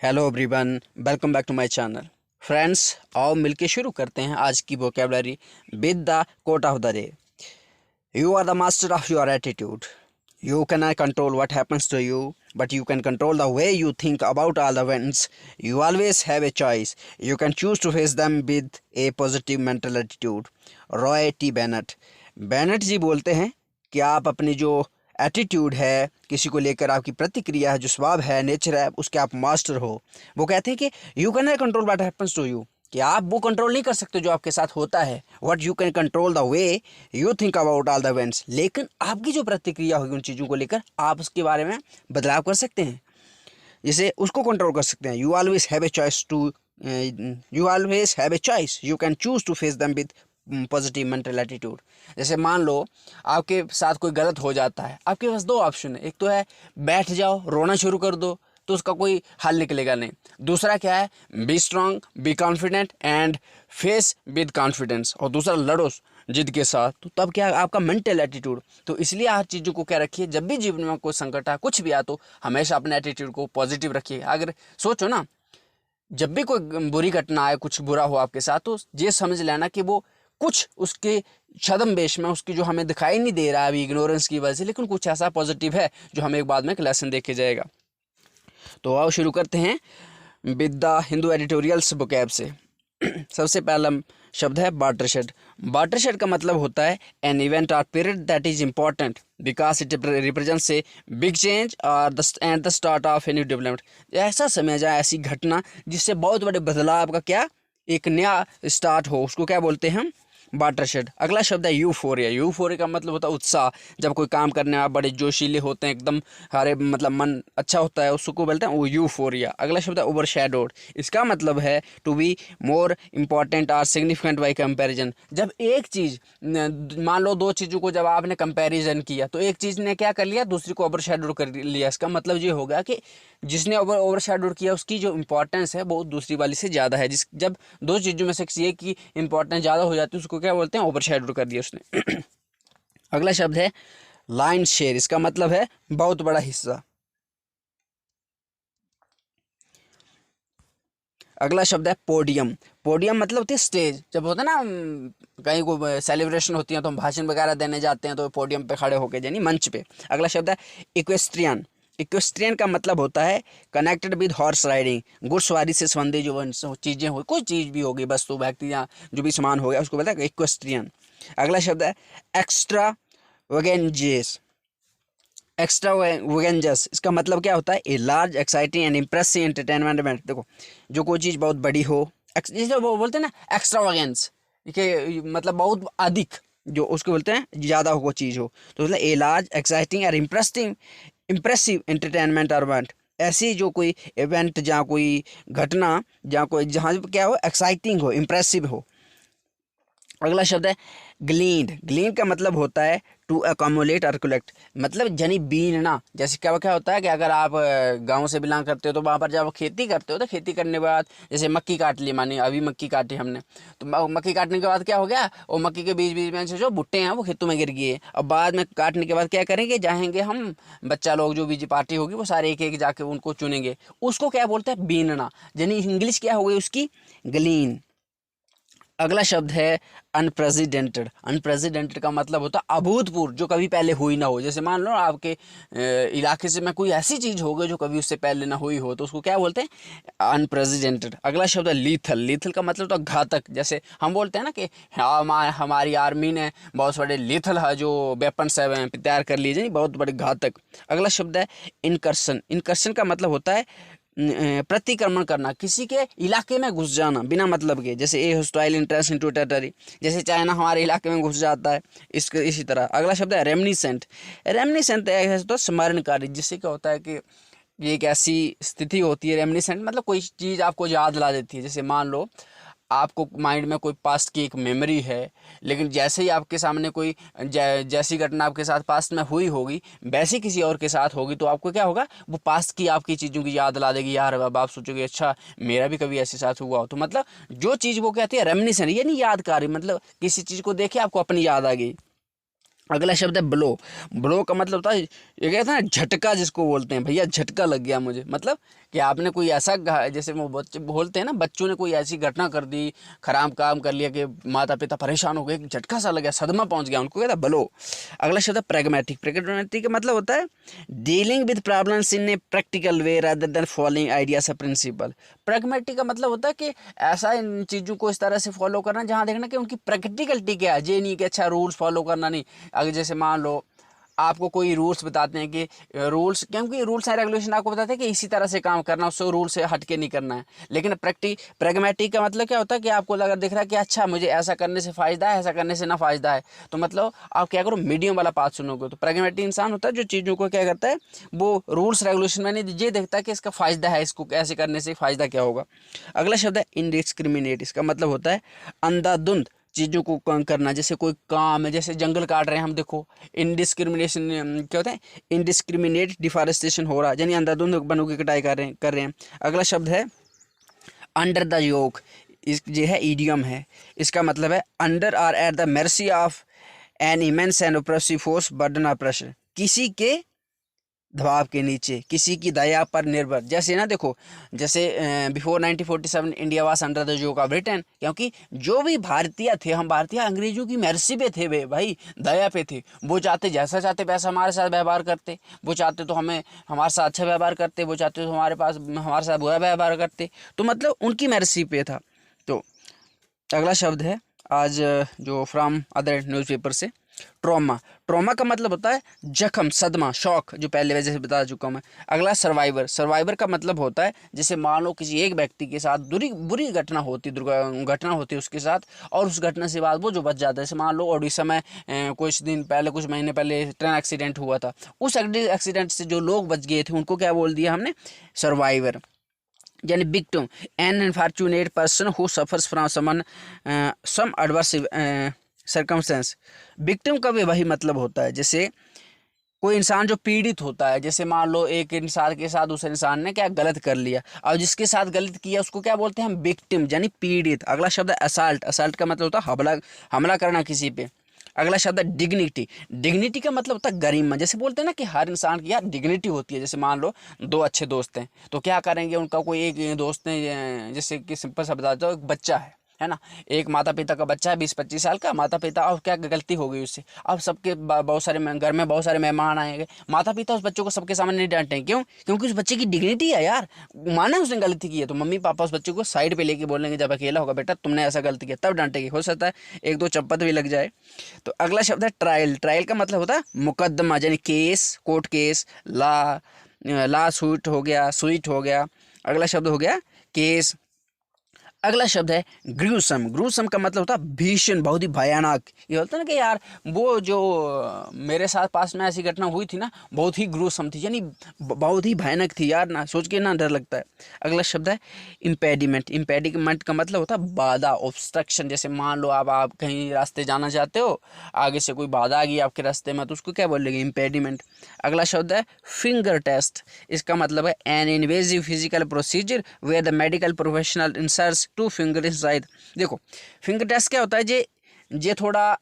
Hello everyone, welcome back to my channel. Friends, आओ मिलके शुरू करते हैं आज की vocabulary with the quote of the day. You are the master of your attitude. You can not control what happens to you, but you can control the way you think about all the events. You always have a choice. You can choose to face them with a positive mental attitude. Roy T Bennett. Bennett ji बोलते हैं कि आप अपनी जो attitude है, किसी को लेकर आपकी प्रतिक्रिया है, जो स्वभाव है, नेचर है, उसके आप मास्टर हो। वो कहते हैं कि you can not control what happens to you, कि आप वो कंट्रोल नहीं कर सकते जो आपके साथ होता है। What you can control the way you think about all the events, लेकिन आपकी जो प्रतिक्रिया होगी उन चीज़ों को लेकर आप उसके बारे में बदलाव कर सकते हैं, जैसे उसको कंट्रोल कर सकते हैं। You always have a choice, you can choose to face them with positive mental attitude. जैसे मान लो आपके साथ कोई गलत हो जाता है, आपके पास दो ऑप्शन है। एक तो है बैठ जाओ, रोना शुरू कर दो, तो उसका कोई हल निकलेगा नहीं। दूसरा क्या है, B strong, be confident and face with confidence. और दूसरा लड़ो जिद के साथ। तो तब क्या, आपका मेंटल एटीट्यूड। तो इसलिए हर चीज़ों को क्या रखिए, जब भी जीवन में कोई संकट है, कुछ भी आ, तो हमेशा अपने एटीट्यूड को पॉजिटिव रखिए। अगर सोचो ना, जब भी कोई बुरी घटना आए, कुछ बुरा हो आपके साथ, तो ये समझ लेना कि वो कुछ उसके छद्मवेश में, उसकी जो हमें दिखाई नहीं दे रहा है अभी इग्नोरेंस की वजह से, लेकिन कुछ ऐसा पॉजिटिव है जो हमें एक बाद में एक लेसन देके जाएगा। तो आओ शुरू करते हैं विद द हिंदू एडिटोरियल्स बुकैब से। सबसे पहला शब्द है वाटरशेड। वाटरशेड का मतलब होता है एन इवेंट और period that is important because it represents a big change और the start of a new development. ऐसा समय जाए, ऐसी घटना जिससे बहुत बड़े बदलाव का क्या, एक नया स्टार्ट हो, उसको क्या बोलते हैं हम, वाटरशेड। अगला शब्द है यूफोरिया। यूफोरिया का मतलब होता है उत्साह। जब कोई काम करने में आप बड़े जोशीले होते हैं, एकदम हरे मतलब मन अच्छा होता है, उसको बोलते हैं वो यूफोरिया। अगला शब्द है ओवरशैडोड। इसका मतलब है टू बी मोर इम्पॉर्टेंट और सिग्निफिकेंट बाई कंपैरिजन। जब एक चीज़, मान लो दो चीज़ों को जब आपने कंपैरिजन किया, तो एक चीज़ ने क्या कर लिया, दूसरी को ओवरशैडोड कर लिया। इसका मतलब ये होगा कि जिसने ओवरशैडोड किया उसकी जो इंपॉर्टेंस है वो दूसरी वाली से ज़्यादा है। जब दो चीज़ों में से किसी एक की इंपॉर्टेंस ज़्यादा हो जाती है, उसको क्या बोलते हैं, ओवरशैडो कर दिया उसने। अगला शब्द है लाइन शेयर। इसका मतलब है बहुत बड़ा हिस्सा। अगला शब्द है पोडियम। पोडियम मतलब होती है स्टेज। जब होता है ना, कहीं को सेलिब्रेशन होती है तो हम भाषण वगैरह देने जाते हैं, तो पोडियम पे खड़े होके, यानी मंच पे। अगला शब्द है इक्वेस्ट्रियन। इक्वेस्ट्रियन का मतलब होता है कनेक्टेड विद हॉर्स राइडिंग। घुड़सवारी से संबंधित जो चीज़ें हो, कोई चीज़ भी होगी, वस्तु, व्यक्ति या जो भी सामान हो गया, उसको बोलते हैं इक्वेस्ट्रियन। अगला शब्द है एक्स्ट्रा वैगेंजेस। एक्स्ट्रा वैगेंजस, इसका मतलब क्या होता है, a large exciting and impressive entertainment event. देखो, जो कोई चीज़ बहुत बड़ी हो, जैसे वो बोलते हैं ना एक्स्ट्रा वैगेंस, के मतलब बहुत अधिक, जो उसको बोलते हैं ज़्यादा हो, वो चीज़ हो, तो मतलब ए लार्ज एक्साइटिंग और इम्प्रेसिव एंटरटेनमेंट इवेंट। ऐसी जो कोई इवेंट, जहाँ कोई घटना, जहाँ क्या हो, एक्साइटिंग हो, इम्प्रेसिव हो। अगला शब्द है ग्लीन्ड। ग्लीन्ड का मतलब होता है टू अकोमोलेट और कलेक्ट, मतलब जनी बीनना। जैसे क्या क्या होता है कि अगर आप गांव से बिलोंग करते हो, तो वहाँ पर जब खेती करते हो, तो खेती करने के बाद जैसे मक्की काट ली, मानी अभी मक्की काटी हमने, तो मक्की काटने के बाद क्या हो गया, वो मक्की के बीच बीच में से जो भुट्टे हैं वो खेतों में गिर गए। और बाद में काटने के बाद क्या करेंगे, जाएंगे हम, बच्चा लोग, जो भी पार्टी होगी, वो सारे एक एक जाके उनको चुनेंगे। उसको क्या बोलते हैं, बीनना। यानी इंग्लिश क्या हो गई उसकी, ग्लीन। अगला शब्द है अनप्रेसिडेंटेड। अनप्रेसिडेंटेड का मतलब होता है अभूतपूर्व, जो कभी पहले हुई ना हो। जैसे मान लो आपके इलाके से में कोई ऐसी चीज़ हो गई जो कभी उससे पहले ना हुई हो, तो उसको क्या बोलते हैं, अनप्रेसिडेंटेड। अगला शब्द है लीथल। लीथल का मतलब तो घातक। जैसे हम बोलते हैं ना कि हमारी आर्मी ने बहुत बड़े लीथल है जो वेपन्स है तैयार कर लिए, जाए बहुत बड़े घातक। अगला शब्द है इनकर्सन। इनकर्सन का मतलब होता है प्रतिक्रमण करना, किसी के इलाके में घुस जाना बिना मतलब के। जैसे ए हॉस्टाइल इंटरेस्ट इनटू टेरिटरी, जैसे चाइना हमारे इलाके में घुस जाता है, इसी तरह। अगला शब्द है रेमनिसेंट। रेमनिसेंट तो स्मरणकारी, जिससे क्या होता है कि ये एक ऐसी स्थिति होती है, रेमनिसेंट मतलब कोई चीज़ आपको याद दिला देती है। जैसे मान लो आपको माइंड में कोई पास्ट की एक मेमोरी है, लेकिन जैसे ही आपके सामने कोई जैसी घटना आपके साथ पास्ट में हुई होगी, वैसी किसी और के साथ होगी, तो आपको क्या होगा, वो पास्ट की आपकी चीज़ों की याद दिला देगी। यार अब आप सोचोगे अच्छा मेरा भी कभी ऐसे साथ हुआ हो। तो मतलब जो चीज़ वो कहती है रेमिनिसेंट, ये नहीं यादकारी, मतलब किसी चीज़ को देखे आपको अपनी याद आ गई। अगला शब्द है ब्लो। ब्लो का मतलब होता है, ये कहते हैं ना झटका, जिसको बोलते हैं भैया झटका लग गया मुझे, मतलब कि आपने कोई ऐसा जैसे वो बच्चे बोलते हैं ना, बच्चों ने कोई ऐसी घटना कर दी, खराब काम कर लिया कि माता पिता परेशान हो गए, झटका सा लगा, सदमा पहुंच गया उनको, कहता बलो। अगला शब्द है प्रैग्मेटिक। प्रैग्मेटिक का मतलब होता है dealing with problems in a practical way rather than following ideas of principle. Pragmatic का मतलब होता है कि ऐसा इन चीज़ों को इस तरह से फॉलो करना जहाँ देखना कि उनकी प्रैक्टिकलिटी क्या है, ये नहीं कि अच्छा रूल्स फॉलो करना नहीं। अगर जैसे मान लो आपको कोई रूल्स बताते हैं कि रूल्स, क्योंकि रूल्स एंड रेगुलेशन आपको बताते हैं कि इसी तरह से काम करना, उससे रूल से हट के नहीं करना है। लेकिन प्रैग्मेटिक का मतलब क्या होता है कि आपको अगर दिख रहा है कि अच्छा मुझे ऐसा करने से फ़ायदा है, ऐसा करने से ना फ़ायदा है, तो मतलब आप क्या करो, मीडियम वाला पाथ सुनोगे। तो प्रैग्मेटिक इंसान होता है जो चीज़ों को क्या करता है, वो रूल्स रेगुलेशन में नहीं, ये देखता है कि इसका फ़ायदा है, इसको ऐसे करने से फ़ायदा क्या होगा। अगला शब्द है इनडिस्क्रिमिनेट। इसका मतलब होता है अंधाधुंध चीज़ों को करना। जैसे कोई काम है, जैसे जंगल काट रहे हैं हम, देखो इनडिस्क्रिमिनेशन क्या होता है, इनडिस्क्रिमिनेट डिफॉरेस्टेशन हो रहा है, यानी अंधाधुंध वनों की कटाई कर रहे हैं। अगला शब्द है अंडर द योक। इस ये है ईडियम है। इसका मतलब है under are at the mercy of an immense and oppressive force burden of pressure. किसी के दबाव के नीचे, किसी की दया पर निर्भर। जैसे ना देखो, जैसे before 1947 India was under the yoke of Britain, क्योंकि जो भी भारतीय थे, हम भारतीय अंग्रेजों की मर्जी पे थे, वे भाई दया पे थे। वो चाहते जैसा चाहते वैसा हमारे साथ व्यवहार करते, वो चाहते तो हमें हमारे साथ अच्छा व्यवहार करते, वो चाहते तो हमारे साथ बुरा व्यवहार करते, तो मतलब उनकी मर्जी पे था। तो अगला शब्द है आज जो फ्रॉम अदर न्यूज़पेपर से, ट्रॉमा। ट्रॉमा का मतलब होता है जख्म, सदमा, शॉक, जो पहले वजह से बता चुका हूँ मैं। अगला सर्वाइवर। सर्वाइवर का मतलब होता है जैसे मान लो किसी एक व्यक्ति के साथ बुरी घटना होती, घटना होती है उसके साथ, और उस घटना से बाद वो जो बच जाता है। जैसे मान लो उड़ीसा में कुछ दिन पहले, कुछ महीने पहले ट्रेन एक्सीडेंट हुआ था, उस एक्सीडेंट से जो लोग बच गए थे उनको क्या बोल दिया हमने, सर्वाइवर। यानी victim, an unfortunate person who suffers from some adverse circumstance. Victim का भी वही मतलब होता है, जैसे कोई इंसान जो पीड़ित होता है। जैसे मान लो एक इंसान के साथ दूसरे इंसान ने क्या गलत कर लिया, और जिसके साथ गलत किया उसको क्या बोलते हैं हम, विक्टिम, यानी पीड़ित। अगला शब्द है असल्ट। असल्ट का मतलब होता है हमला करना किसी पे। अगला शब्द है डिग्निटी। डिग्निटी का मतलब होता है गरिमा। जैसे बोलते हैं ना कि हर इंसान की यार डिग्निटी होती है। जैसे मान लो दो अच्छे दोस्त हैं, तो क्या करेंगे, उनका कोई एक दोस्त ने, जैसे कि सिंपल सा बताता हूँ, एक बच्चा है ना, एक माता पिता का बच्चा है 20-25 साल का, माता पिता, और क्या गलती हो गई उससे, अब सबके बहुत सारे घर में बहुत सारे मेहमान आएंगे, माता पिता उस बच्चे को सबके सामने नहीं डांटेंगे, क्यों, क्योंकि उस बच्चे की डिग्निटी है यार, माना उसने गलती की है, तो मम्मी पापा उस बच्चे को साइड पे लेके बोलेंगे, जब अकेला होगा, बेटा तुमने ऐसा गलती किया, तब डांटेंगे। हो सकता है एक दो चप्पत भी लग जाए। तो अगला शब्द है ट्रायल। ट्रायल का मतलब होता है मुकदमा, यानी केस, कोर्ट केस, ला सूट हो गया, स्वीट हो गया। अगला शब्द हो गया केस। अगला शब्द है ग्रूसम। ग्रूसम का मतलब होता है भीषण, बहुत ही भयानक। ये बोलते हैं ना कि यार वो जो मेरे साथ पास में ऐसी घटना हुई थी ना, बहुत ही ग्रूसम थी, यानी बहुत ही भयानक थी यार, ना सोच के ना डर लगता है। अगला शब्द है इम्पेडिमेंट। इम्पेडिमेंट का मतलब होता है बाधा, ऑब्स्ट्रक्शन। जैसे मान लो आप कहीं रास्ते जाना चाहते हो, आगे से कोई बाधा आ गई आपके रास्ते में, तो उसको क्या बोलेंगे, इम्पेडिमेंट। अगला शब्द है फिंगर टेस्ट। इसका मतलब है an invasive physical procedure where the medical professional inserts two finger inside. देखो फिंगर टेस्ट क्या होता है, ये थोड़ा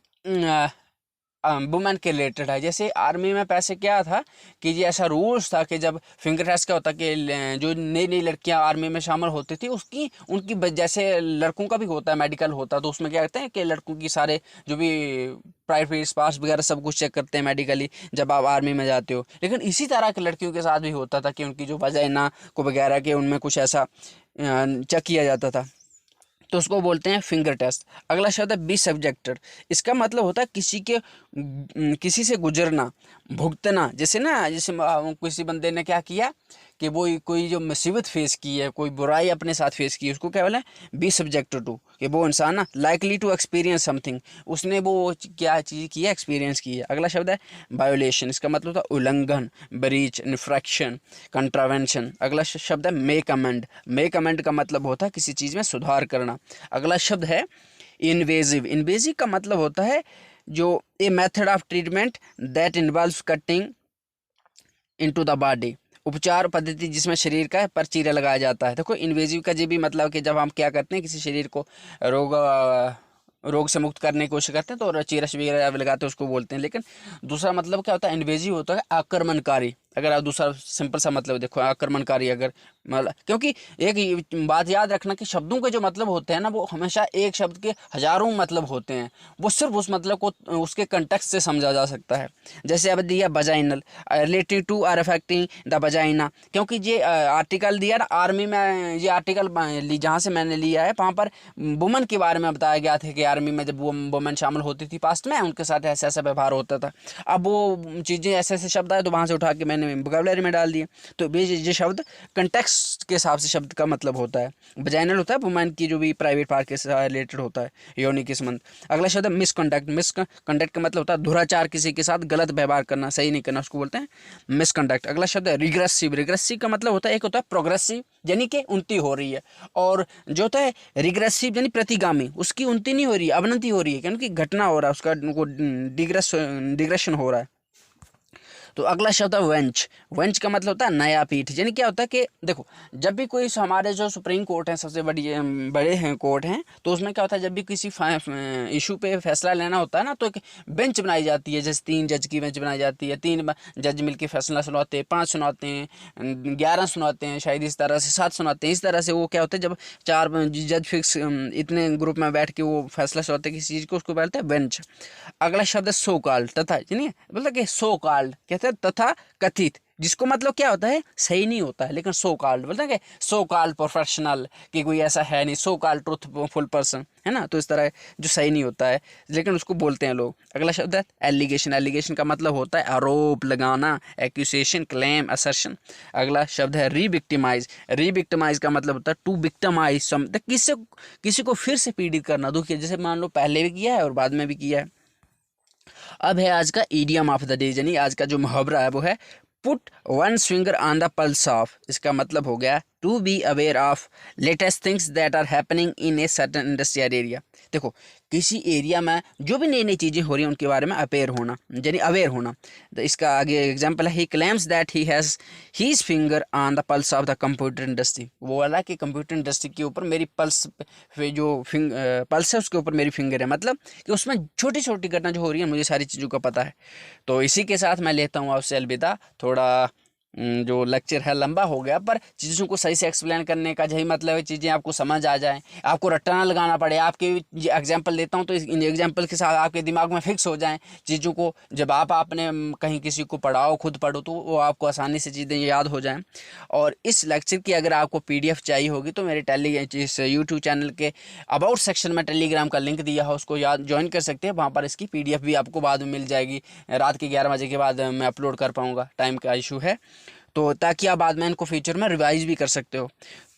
वुमेन के रिलेटेड है। जैसे आर्मी में पैसे क्या था कि ये ऐसा रूल्स था कि जब फिंगर टेस्ट क्या होता कि जो नई नई लड़कियां आर्मी में शामिल होती थी, उनकी जैसे लड़कों का भी होता है, मेडिकल होता है, तो उसमें क्या करते हैं कि लड़कों की सारे जो भी प्राइवेट पास वगैरह सब कुछ चेक करते हैं मेडिकली जब आप आर्मी में जाते हो। लेकिन इसी तरह के लड़कियों के साथ भी होता था कि उनकी जो वजाइना को वगैरह के उनमें कुछ ऐसा चेक किया जाता था, तो उसको बोलते हैं फिंगर टेस्ट। अगला शब्द है बी सब्जेक्टेड। इसका मतलब होता है किसी से गुजरना, भुगतना। जैसे ना, जैसे किसी बंदे ने क्या किया कि वो कोई जो मुसीबत फेस की है, कोई बुराई अपने साथ फेस की है, उसको क्या बोला है, बी सब्जेक्टेड टू, कि वो इंसान ना लाइकली टू एक्सपीरियंस समथिंग, उसने वो क्या चीज़ की है, एक्सपीरियंस की है। अगला शब्द है वायोलेशन। इसका मतलब होता है उल्लंघन, ब्रीच, इन्फ्रैक्शन, कंट्रावेंशन। अगला शब्द है मेक अमेंड। मेक अमेंड का मतलब होता है किसी चीज़ में सुधार करना। अगला शब्द है इन्वेजिव। इन्वेजिव का मतलब होता है जो a method of treatment that involves cutting into the body. उपचार पद्धति जिसमें शरीर का पर चीरा लगाया जाता है। देखो इन्वेजिव का ये भी मतलब कि जब हम क्या करते हैं, किसी शरीर को रोग से मुक्त करने की कोशिश करते हैं तो चीरा वगैरह लगाते हैं, उसको बोलते हैं। लेकिन दूसरा मतलब क्या होता है, इन्वेजिव होता है आक्रमणकारी। अगर आप दूसरा सिंपल सा मतलब देखो, आक्रमणकारी, अगर मतलब, क्योंकि एक बात याद रखना कि शब्दों के जो मतलब होते हैं ना, वो हमेशा एक शब्द के हजारों मतलब होते हैं, वो सिर्फ उस मतलब को उसके कंटेक्स्ट से समझा जा सकता है। जैसे अब दिया vaginal, related to or affecting the vagina, क्योंकि ये आर्टिकल दिया ना आर्मी में, ये आर्टिकल जहाँ से मैंने लिया है वहाँ पर वुमन के बारे में बताया गया था कि आर्मी में जब वो वुमन शामिल होती थी पास्ट में, उनके साथ ऐसा ऐसा व्यवहार होता था। अब वो चीज़ें ऐसे ऐसे शब्द आए तो वहाँ से उठा के मैंने वोकैबुलरी में डाल दिए। तो ये शब्द कंटेक्स्ट के हिसाब से शब्द का मतलब होता है। वजाइनल होता है वुमेन की जो भी प्राइवेट पार्ट के साथ रिलेटेड होता है, योनि के संबंध। अगला शब्द है मिसकंडक्ट। मिसकंडक्ट का मतलब होता है दुराचार, किसी के साथ गलत व्यवहार करना, सही नहीं करना, उसको बोलते हैं मिसकंडक्ट। अगला शब्द है रिग्रेसिव। रिग्रेसिव का मतलब होता है, एक होता है प्रोग्रेसिव यानी कि उन्नति हो रही है, और जो होता है रिग्रेसिव यानी प्रतिगामी, उसकी उन्नति नहीं हो रही है, अवनति हो रही है, क्योंकि घटना हो रहा है, उसका डिग्रेशन हो रहा है। तो अगला शब्द है वेंच। वेंच का मतलब होता है नया पीठ, यानी क्या होता है कि देखो, जब भी कोई हमारे जो सुप्रीम कोर्ट है, सबसे बड़े हैं कोर्ट हैं, तो उसमें क्या होता है, जब भी किसी इशू पे फैसला लेना होता है ना, तो एक बेंच बनाई जाती है, जैसे 3 जज की बेंच बनाई जाती है, 3 जज मिलकर फैसला सुनाते हैं, 5 सुनाते हैं, 11 सुनाते हैं, शायद इस तरह से 7 सुनाते हैं। इस तरह से वो क्या होता है, जब 4 जज फिक्स इतने ग्रुप में बैठ के वो फैसला सुनाते हैं किसी चीज़ को, उसको बोलते हैं बेंच। अगला शब्द है सो कॉल्ड, तथा, यानी मतलब कि सो कॉल्ड कहते हैं तथा कथित, जिसको मतलब क्या होता है, सही नहीं होता है, लेकिन सो कॉल्ड बोलते हैं कि सो कॉल्ड प्रोफेशनल, कि कोई ऐसा है नहीं, सो कॉल्ड ट्रूथफुल पर्सन, है ना, तो इस तरह जो सही नहीं होता है लेकिन उसको बोलते हैं लोग। अगला शब्द है एलिगेशन। एलिगेशन का मतलब होता है आरोप लगाना, एक्यूसेशन, क्लेम, असर्शन। अगला शब्द है रीविक्टिमाइज। रीविक्टिमाइज का मतलब होता है टू विक्टिमाइज, किसी को फिर से पीड़ित करना, दुखी, जैसे मान लो पहले भी किया है और बाद में भी किया है। अब है आज का ईडियम ऑफ द डे, यानी आज का जो मुहावरा है वो है put one finger on the pulse of. इसका मतलब हो गया to be aware of latest things that are happening in a certain industrial area. देखो, किसी एरिया में जो भी नई नई चीज़ें हो रही हैं उनके बारे में अवेयर होना, यानी अवेयर होना। तो इसका आगे एग्जांपल है, he claims that he has his finger on the pulse of the computer industry. वो वाला कि कंप्यूटर इंडस्ट्री के ऊपर मेरी पल्स जो पल्स है उसके ऊपर मेरी फिंगर है, मतलब कि उसमें छोटी छोटी घटना जो हो रही है मुझे सारी चीज़ों का पता है। तो इसी के साथ मैं लेता हूँ आपसे अलविदा। थोड़ा जो लेक्चर है लंबा हो गया, पर चीज़ों को सही से एक्सप्लेन करने का यही मतलब है, चीज़ें आपको समझ आ जाएं, आपको रट्टा ना लगाना पड़े। आपके एग्जांपल देता हूँ तो इन एग्जांपल के साथ आपके दिमाग में फिक्स हो जाएं चीज़ों को, जब आपने कहीं किसी को पढ़ाओ, खुद पढ़ो, तो वो आपको आसानी से चीज़ें याद हो जाएँ। और इस लेक्चर की अगर आपको PDF चाहिए होगी तो मेरे इस यूट्यूब चैनल के अबाउट सेक्शन में टेलीग्राम का लिंक दिया है, उसको याद ज्वाइन कर सकते हैं। वहाँ पर इसकी PDF भी आपको बाद में मिल जाएगी। रात के 11 बजे के बाद मैं अपलोड कर पाऊँगा, टाइम का इशू है, तो ताकि आप बाद में इनको फ्यूचर में रिवाइज भी कर सकते हो।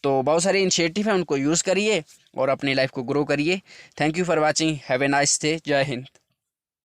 तो बहुत सारे इनिशिएटिव हैं, उनको यूज़ करिए और अपनी लाइफ को ग्रो करिए। Thank you for watching, have a nice day, जय हिंद।